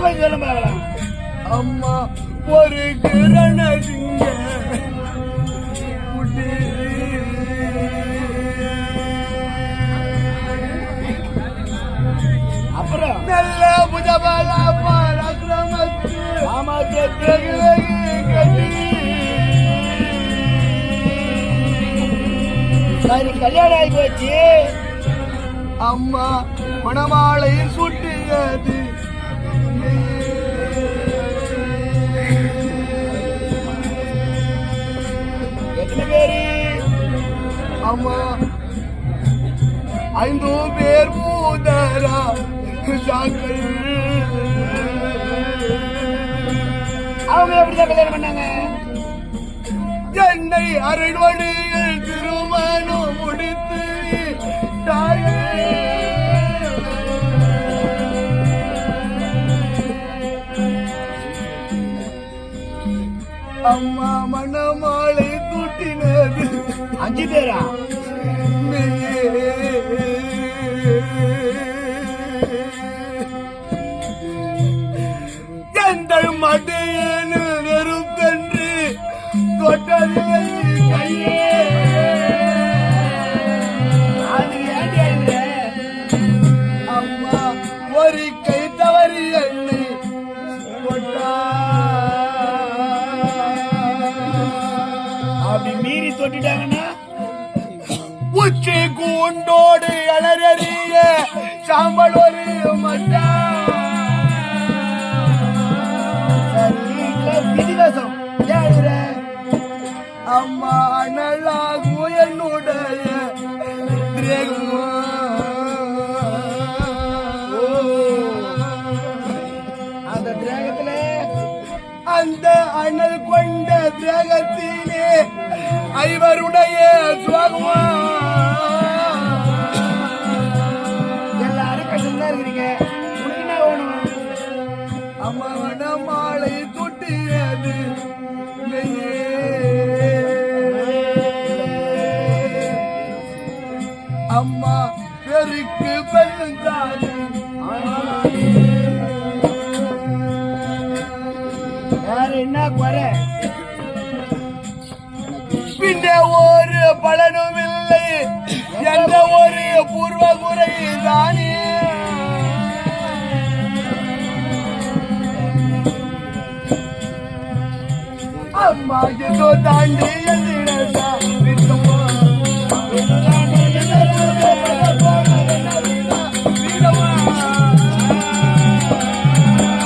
போய் சொல்ல பார்க்கலாம். அம்மா ஒரு கிரணசிங்க அப்புறம் நல்ல புஜபாலா பராக்கிரமத்து ஆமாக்கு கட்டி சரி கல்யாணம் ஆகி போச்சு. அம்மா மணமாலை சுட்டியது எத்தனை பேரு? அம்மா 5 பேர் மூதரா அவங்க எப்படிதான் கல்யாணம் பண்ணாங்க? என்னை அரண்மனையில் திருமணம் முடித்து அம்மா மணமாலை தூட்டினது 5 பேரா? எங்கள் மடியில் நெருப்பென்று தொட்டது கையே. அம்மா ஒரு கை தவறி என்னை அப்படி மீறி தொட்டிட்டாங்கன்னா உச்சி கூண்டோடு அலறிய சாம்பல் ஒரு மட்டா. விதிவாசம் அம்மா அனலாகும் என்னுடைய அந்த திரேகத்துல அந்த அனல் கொண்ட திரேகத்திலே ஐவருடைய சுவாகுமா. எல்லாரும் கஷ்டம்தான் இருக்கிறீங்க. உனக்கு என்ன வேணும்? அம்மா மணமாலை தொட்டியது அம்மா பெருக்கு பெருந்தாது வேற என்ன குறை? பின்ன ஒரு பலனும் இல்லை எந்த ஒரு பூர்வ குறை தானே. அம்மா ஏதோ தாண்டி